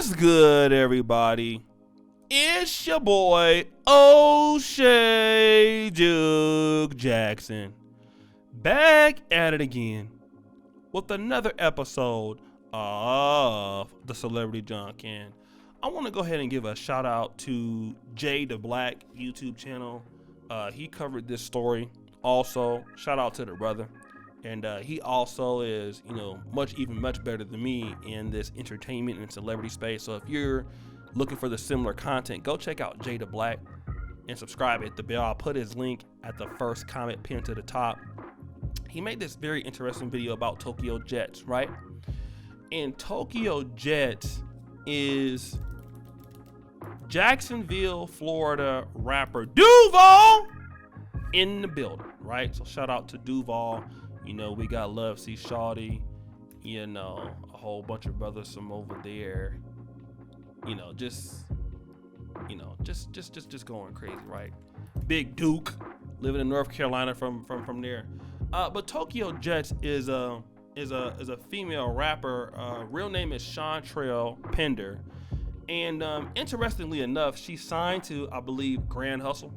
What's good, everybody? It's your boy O'Shea Juke Jackson, back at it again with another episode of the Celebrity Junk. And I want to go ahead and give a shout out to Jay the Black YouTube channel. He covered this story. Also, shout out to the brother. And he also is, much better than me in this entertainment and celebrity space. So if you're looking for the similar content, go check out Jay the Black and subscribe, hit the bell. I'll put his link at the first comment pinned to the top. He made this very interesting video about Tokyo Jetz, right? And Tokyo Jetz is Jacksonville, Florida rapper Duval in the building, right? So shout out to Duval. We got Love C Shawty, a whole bunch of brothers from over there, just going crazy, right? Big Duke living in North Carolina from there. But Tokyo Jetz is a female rapper. Real name is Chantrell Pender. And interestingly enough, she signed to, I believe, Grand Hustle,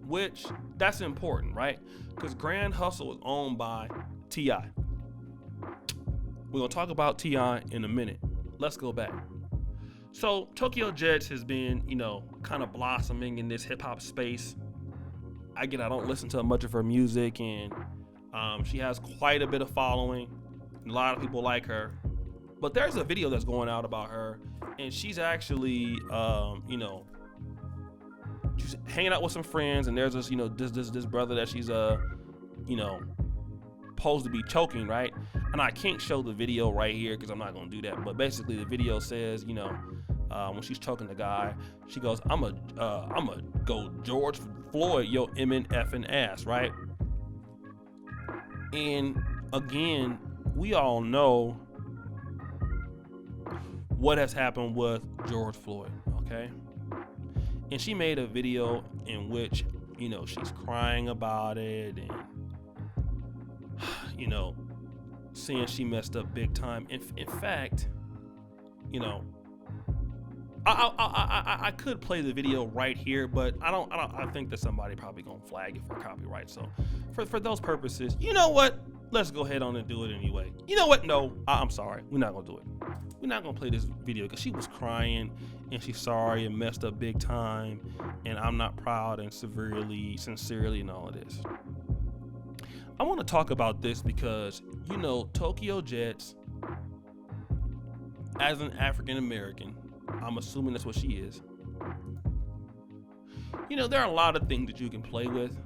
which that's important, right? Because Grand Hustle is owned by T.I. We're going to talk about T.I. in a minute. Let's go back. So Tokyo Jetz has been, kind of blossoming in this hip hop space. I don't listen to much of her music, and she has quite a bit of following. A lot of people like her. But there's a video that's going out about her, and she's actually, she's hanging out with some friends, and there's this, this brother that she's, supposed to be choking, right? And I can't show the video right here because I'm not gonna do that. But basically, the video says, when she's choking the guy, she goes, "I'm a go George Floyd, yo, effing ass," right? And again, we all know what has happened with George Floyd, okay? And she made a video in which, she's crying about it and, saying she messed up big time. In fact, I could play the video right here, but I think that somebody probably gonna flag it for copyright. So for those purposes, you know what? Let's go ahead on and do it anyway. You know what? No, I'm sorry. We're not gonna do it. We're not gonna play this video because she was crying and she's sorry and messed up big time, and I'm not proud and sincerely and all of this. I want to talk about this because Tokyo Jetz, as an African American, I'm assuming that's what she is. There are a lot of things that you can play with,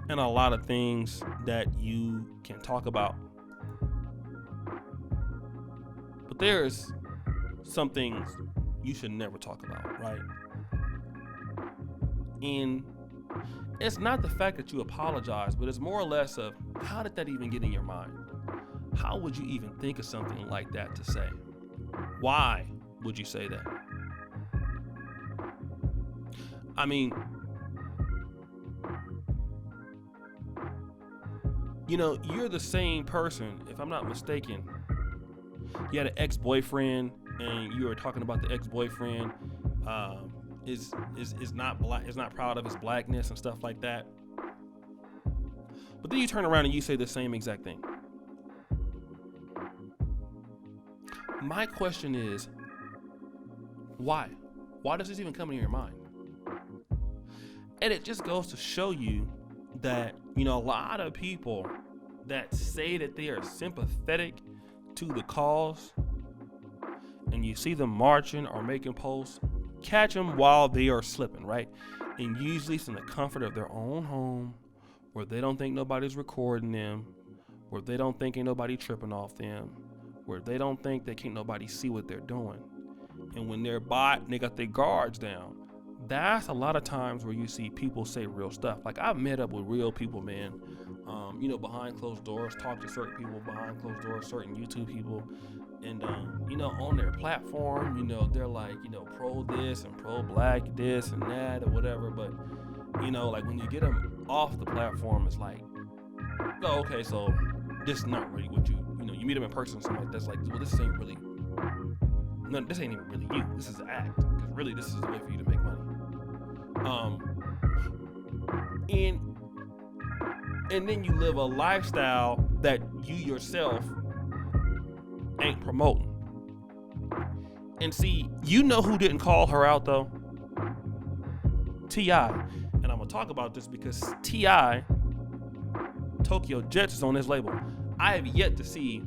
and a lot of things that you can talk about. But there's some things you should never talk about, right? And it's not the fact that you apologize, but it's more or less of, how did that even get in your mind? How would you even think of something like that to say? Why would you say that? I mean, you're the same person, if I'm not mistaken. You had an ex-boyfriend, and you were talking about the ex-boyfriend is not black, is not proud of his blackness and stuff like that. But then you turn around and you say the same exact thing. My question is, why? Why does this even come into your mind? And it just goes to show you that, a lot of people that say that they are sympathetic to the cause, and you see them marching or making posts, catch them while they are slipping, right? And usually it's in the comfort of their own home, where they don't think nobody's recording them, where they don't think ain't nobody tripping off them, where they don't think they can't nobody see what they're doing. And when they're bought, they got their guards down. That's a lot of times where you see people say real stuff. Like, I've met up with real people, man, behind closed doors, talk to certain people behind closed doors, certain YouTube people, and on their platform, they're like, pro this and pro black this and that or whatever. But like, when you get them off the platform, it's like, oh, okay, so this is not really what you meet them in person, something like that's like, well, this ain't really No, this ain't even really you. This is an act. Because really, this is a way for you to make money. And then you live a lifestyle that you yourself ain't promoting. And see, you know who didn't call her out though? T.I. And I'm gonna talk about this because T.I. Tokyo Jetz is on this label. I have yet to see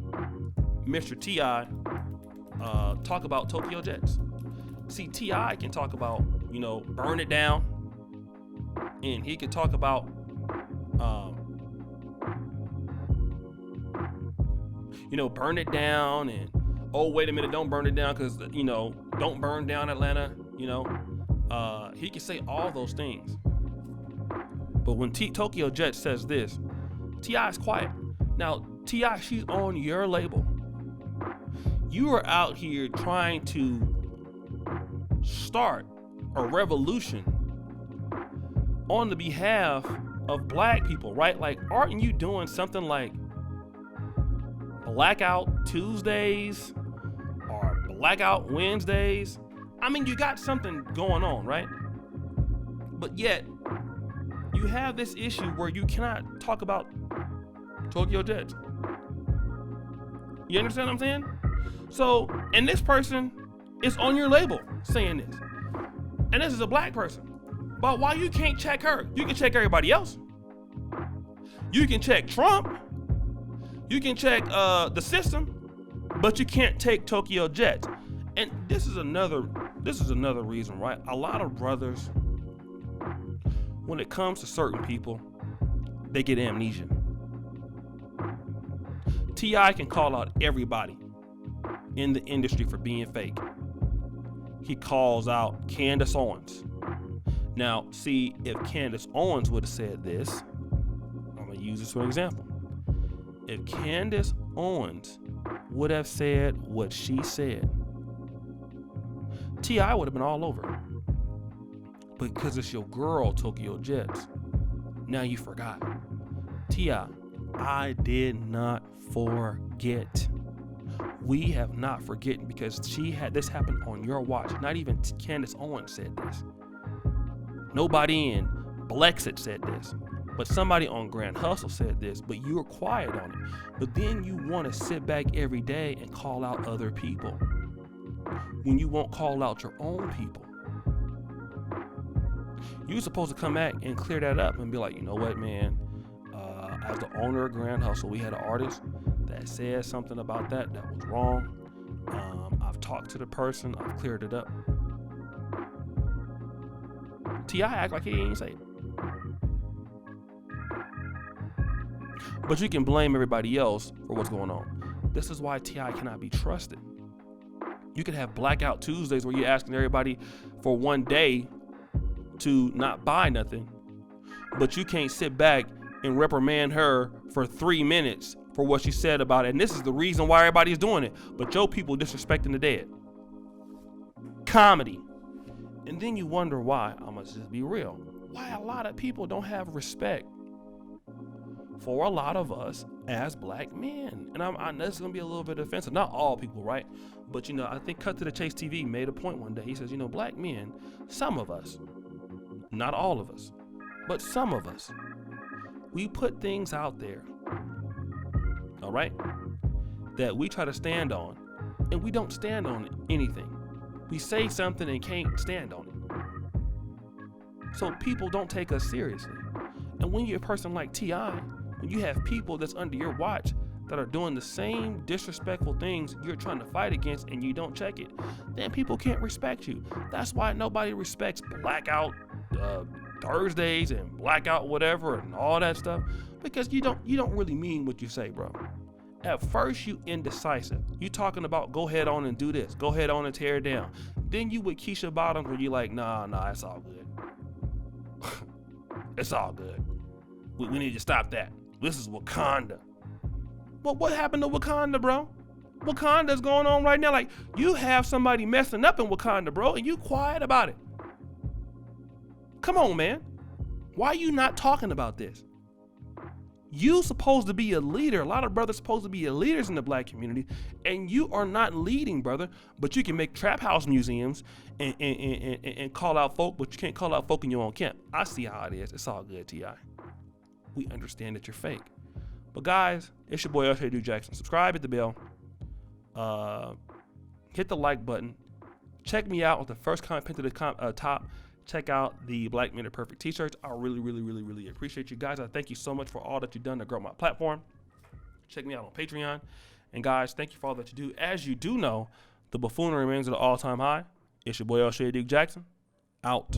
Mr. T.I. Talk about Tokyo Jetz. See, T.I. can talk about, burn it down. And he can talk about, burn it down. And, oh, wait a minute, don't burn it down because, don't burn down Atlanta. He can say all those things. But when Tokyo Jetz says this, T.I. is quiet. Now, T.I., she's on your label. You are out here trying to start a revolution on the behalf of black people, right? Like, aren't you doing something like Blackout Tuesdays or Blackout Wednesdays? I mean, you got something going on, right? But yet, you have this issue where you cannot talk about Tokyo Jetz. You understand what I'm saying? So, and this person is on your label saying this. And this is a black person. But why you can't check her? You can check everybody else. You can check Trump. You can check the system, but you can't take Tokyo Jetz. And this is another reason, right? A lot of brothers, when it comes to certain people, they get amnesia. T.I. can call out everybody in the industry for being fake. He calls out Candace Owens. Now, see, if Candace Owens would have said this, I'm going to use this for an example. If Candace Owens would have said what she said, T.I. would have been all over it. Because it's your girl, Tokyo Jetz. Now you forgot. T.I., I did not forget. We have not forgotten because this happened on your watch. Not even Candace Owens said this. Nobody in Blexit said this. But somebody on Grand Hustle said this, but you were quiet on it. But then you want to sit back every day and call out other people when you won't call out your own people. You're supposed to come back and clear that up and be like, you know what, man? As the owner of Grand Hustle, we had an artist that said something about that was wrong. I've talked to the person. I've cleared it up. T.I. act like he ain't say it. But you can blame everybody else for what's going on. This is why T.I. cannot be trusted. You can have Blackout Tuesdays where you're asking everybody for one day to not buy nothing, but you can't sit back and reprimand her for 3 minutes for what she said about it. And this is the reason why everybody's doing it. But your people disrespecting the dead. Comedy. And then you wonder why, I'm gonna just be real, why a lot of people don't have respect for a lot of us as black men. And I know this is gonna be a little bit offensive. Not all people, right? But I think Cut to the Chase TV made a point one day. He says, black men, some of us, not all of us, but some of us, we put things out there, all right, that we try to stand on, and we don't stand on anything. We say something and can't stand on it. So people don't take us seriously. And when you're a person like T.I., when you have people that's under your watch that are doing the same disrespectful things you're trying to fight against and you don't check it, then people can't respect you. That's why nobody respects Blackout Thursdays and Blackout whatever and all that stuff, because you don't really mean what you say, bro. At first you indecisive. You talking about go ahead on and do this, go ahead on and tear it down. Then you with Keisha Bottoms where you like, nah, it's all good. It's all good. We need to stop that. This is Wakanda. But what happened to Wakanda, bro? Wakanda's going on right now. Like, you have somebody messing up in Wakanda, bro, and you quiet about it. Come on, man. Why are you not talking about this? You supposed to be a leader. A lot of brothers supposed to be leaders in the black community, and you are not leading, brother. But you can make trap house museums and call out folk, but you can't call out folk in your own camp. I see how it is. It's all good, T.I. We understand that you're fake. But guys, it's your boy L.J. Duke Jackson. Subscribe, hit the bell. Hit the like button. Check me out with the first comment pinned to the top. Check out the Black Men Are Perfect t-shirts. I really appreciate you guys. I thank you so much for all that you've done to grow my platform. Check me out on Patreon. And guys, thank you for all that you do. As you do know, the buffoonery remains at an all-time high. It's your boy L.J. Duke Jackson. Out.